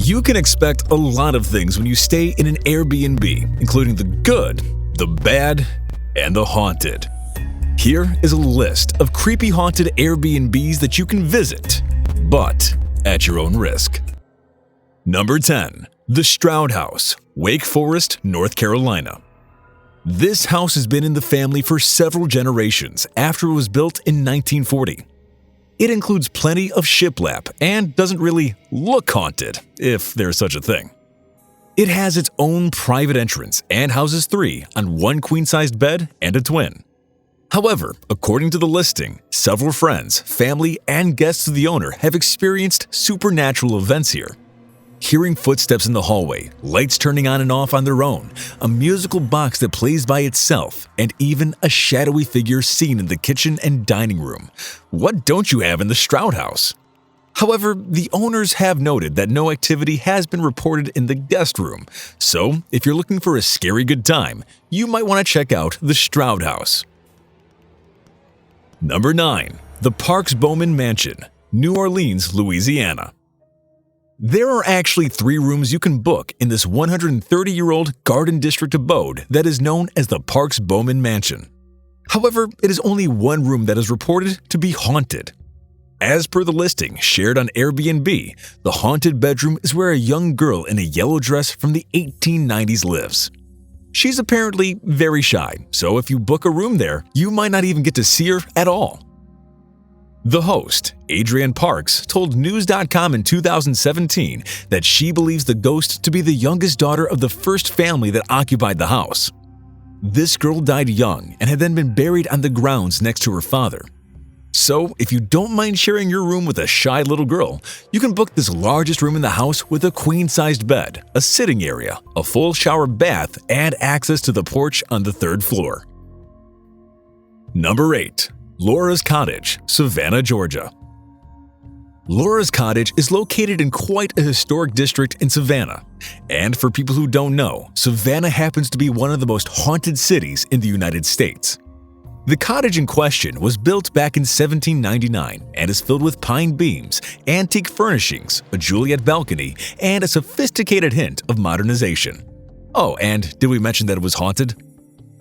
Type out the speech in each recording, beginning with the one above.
You can expect a lot of things when you stay in an Airbnb, including the good, the bad, and the haunted. Here is a list of creepy haunted Airbnbs that you can visit, but at your own risk. Number 10. The Stroud House, Wake Forest, North Carolina. This house has been in the family for several generations after it was built in 1940. It includes plenty of shiplap and doesn't really look haunted, if there's such a thing. It has its own private entrance and houses 3 on one queen-sized bed and a twin. However, according to the listing, several friends, family, and guests of the owner have experienced supernatural events here. Hearing footsteps in the hallway, lights turning on and off on their own, a musical box that plays by itself, and even a shadowy figure seen in the kitchen and dining room. What don't you have in the Stroud House? However, the owners have noted that no activity has been reported in the guest room, so if you're looking for a scary good time, you might want to check out the Stroud House. Number 9. The Parks Bowman Mansion, New Orleans, Louisiana. There are actually 3 rooms you can book in this 130-year-old Garden District abode that is known as the Parks Bowman Mansion. However, it is only one room that is reported to be haunted. As per the listing shared on Airbnb, the haunted bedroom is where a young girl in a yellow dress from the 1890s lives. She's apparently very shy, so if you book a room there, you might not even get to see her at all. The host, Adrienne Parks, told News.com in 2017 that she believes the ghost to be the youngest daughter of the first family that occupied the house. This girl died young and had then been buried on the grounds next to her father. So, if you don't mind sharing your room with a shy little girl, you can book this largest room in the house with a queen-sized bed, a sitting area, a full shower bath, and access to the porch on the 3rd floor. Number 8. Laura's Cottage, Savannah, Georgia. Laura's Cottage is located in quite a historic district in Savannah. And for people who don't know, Savannah happens to be one of the most haunted cities in the United States. The cottage in question was built back in 1799 and is filled with pine beams, antique furnishings, a Juliet balcony, and a sophisticated hint of modernization. Oh, and did we mention that it was haunted?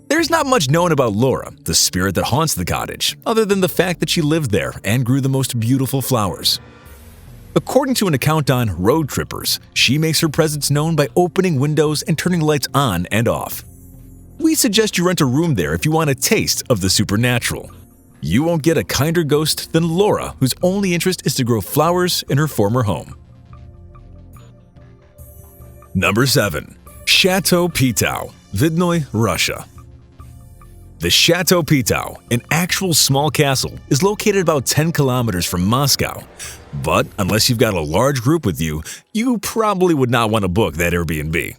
There's not much known about Laura, the spirit that haunts the cottage, other than the fact that she lived there and grew the most beautiful flowers. According to an account on Road Trippers, she makes her presence known by opening windows and turning lights on and off. We suggest you rent a room there if you want a taste of the supernatural. You won't get a kinder ghost than Laura, whose only interest is to grow flowers in her former home. Number 7. Chateau Pitau, Vidnoy, Russia. The Chateau Pitau, an actual small castle, is located about 10 kilometers from Moscow. But unless you've got a large group with you, you probably would not want to book that Airbnb.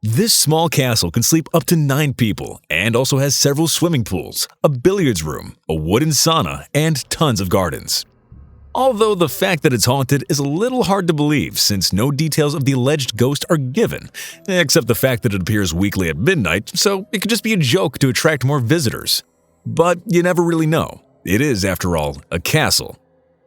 This small castle can sleep up to 9 people and also has several swimming pools, a billiards room, a wooden sauna, and tons of gardens. Although the fact that it's haunted is a little hard to believe since no details of the alleged ghost are given, except the fact that it appears weekly at midnight, so it could just be a joke to attract more visitors. But you never really know. It is, after all, a castle.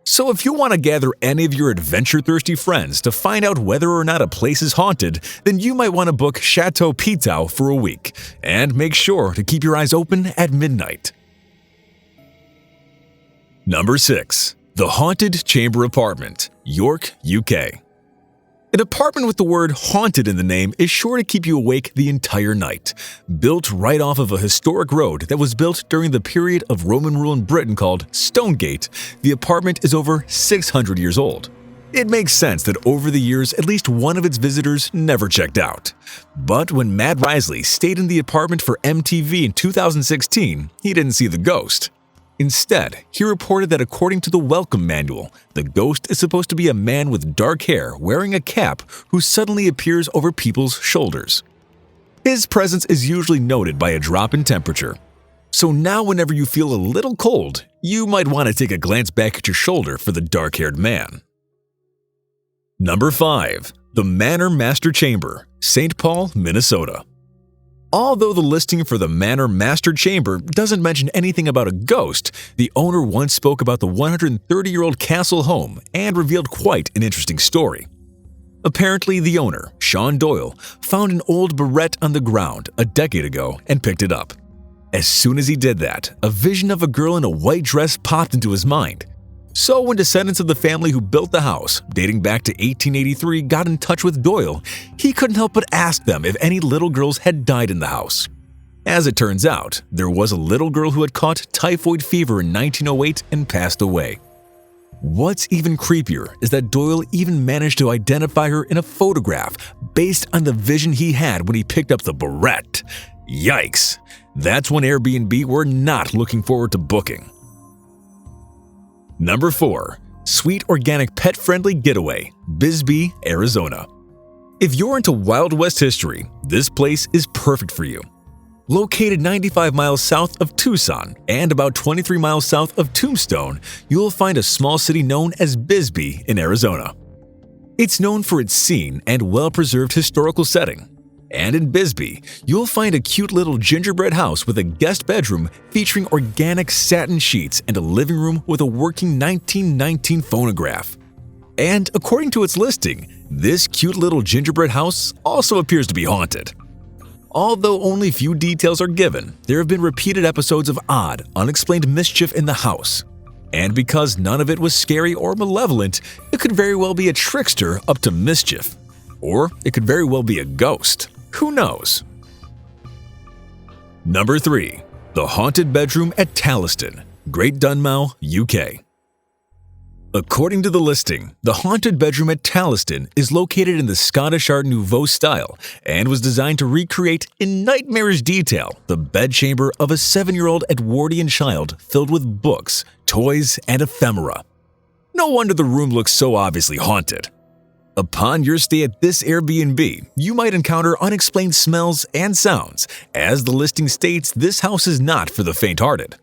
So if you want to gather any of your adventure-thirsty friends to find out whether or not a place is haunted, then you might want to book Chateau Pitau for a week, and make sure to keep your eyes open at midnight. Number 6. The Haunted Chamber Apartment, York, UK. An apartment with the word haunted in the name is sure to keep you awake the entire night. Built right off of a historic road that was built during the period of Roman rule in Britain called Stonegate, the apartment is over 600 years old. It makes sense that over the years, at least one of its visitors never checked out. But when Matt Risley stayed in the apartment for MTV in 2016, he didn't see the ghost. Instead, he reported that according to the welcome manual, the ghost is supposed to be a man with dark hair wearing a cap who suddenly appears over people's shoulders. His presence is usually noted by a drop in temperature. So now whenever you feel a little cold, you might want to take a glance back at your shoulder for the dark-haired man. Number 5. The Manor Master Chamber, St. Paul, Minnesota. Although the listing for the Manor Master Chamber doesn't mention anything about a ghost, the owner once spoke about the 130-year-old castle home and revealed quite an interesting story. Apparently, the owner, Sean Doyle, found an old barrette on the ground a decade ago and picked it up. As soon as he did that, a vision of a girl in a white dress popped into his mind. So when descendants of the family who built the house, dating back to 1883, got in touch with Doyle, he couldn't help but ask them if any little girls had died in the house. As it turns out, there was a little girl who had caught typhoid fever in 1908 and passed away. What's even creepier is that Doyle even managed to identify her in a photograph based on the vision he had when he picked up the barrette. Yikes! That's when Airbnb were not looking forward to booking. Number 4. Sweet Organic Pet-Friendly Getaway, Bisbee, Arizona. If you're into Wild West history, this place is perfect for you. Located 95 miles south of Tucson and about 23 miles south of Tombstone, you'll find a small city known as Bisbee in Arizona. It's known for its scene and well-preserved historical setting. And in Bisbee, you'll find a cute little gingerbread house with a guest bedroom featuring organic satin sheets and a living room with a working 1919 phonograph. And according to its listing, this cute little gingerbread house also appears to be haunted. Although only few details are given, there have been repeated episodes of odd, unexplained mischief in the house. And because none of it was scary or malevolent, it could very well be a trickster up to mischief. Or it could very well be a ghost. Who knows? Number 3. The Haunted Bedroom at Taliston, Great Dunmow, UK. According to the listing, the haunted bedroom at Taliston is located in the Scottish Art Nouveau style and was designed to recreate in nightmarish detail the bedchamber of a 7-year-old Edwardian child filled with books, toys, and ephemera. No wonder the room looks so obviously haunted. Upon your stay at this Airbnb, you might encounter unexplained smells and sounds. As the listing states, this house is not for the faint-hearted.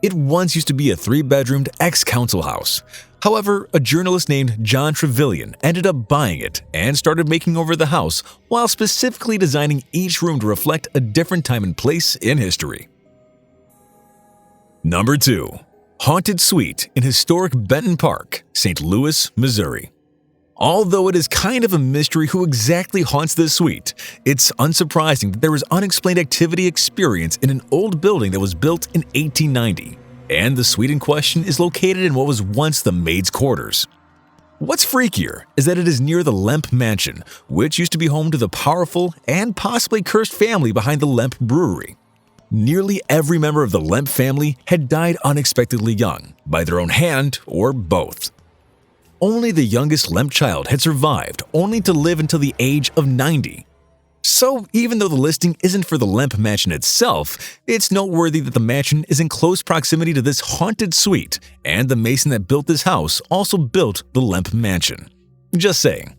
It once used to be a 3-bedroomed ex-council house. However, a journalist named John Trevelyan ended up buying it and started making over the house while specifically designing each room to reflect a different time and place in history. Number 2. Haunted Suite in historic Benton Park, St. Louis, Missouri. Although it is kind of a mystery who exactly haunts this suite, it's unsurprising that there was unexplained activity experienced in an old building that was built in 1890, and the suite in question is located in what was once the maid's quarters. What's freakier is that it is near the Lemp Mansion, which used to be home to the powerful and possibly cursed family behind the Lemp Brewery. Nearly every member of the Lemp family had died unexpectedly young, by their own hand or both. Only the youngest Lemp child had survived, only to live until the age of 90. So even though the listing isn't for the Lemp Mansion itself, it's noteworthy that the mansion is in close proximity to this haunted suite, and the mason that built this house also built the Lemp Mansion. Just saying.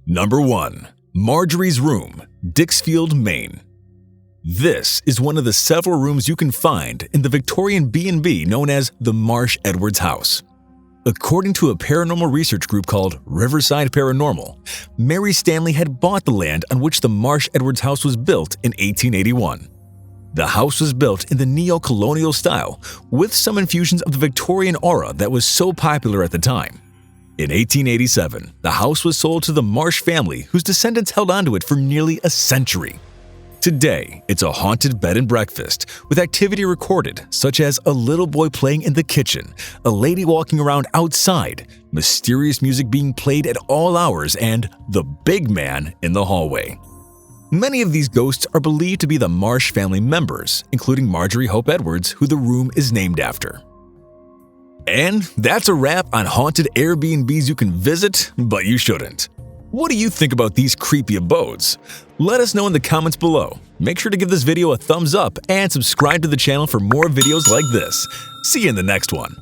Number 1. Marjorie's Room, Dixfield, Maine. This is one of the several rooms you can find in the Victorian B&B known as the Marsh Edwards House. According to a paranormal research group called Riverside Paranormal, Mary Stanley had bought the land on which the Marsh Edwards house was built in 1881. The house was built in the neo-colonial style, with some infusions of the Victorian aura that was so popular at the time. In 1887, the house was sold to the Marsh family, whose descendants held onto it for nearly a century. Today, it's a haunted bed and breakfast, with activity recorded such as a little boy playing in the kitchen, a lady walking around outside, mysterious music being played at all hours, and the big man in the hallway. Many of these ghosts are believed to be the Marsh family members, including Marjorie Hope Edwards, who the room is named after. And that's a wrap on haunted Airbnbs you can visit, but you shouldn't. What do you think about these creepy abodes? Let us know in the comments below. Make sure to give this video a thumbs up and subscribe to the channel for more videos like this. See you in the next one.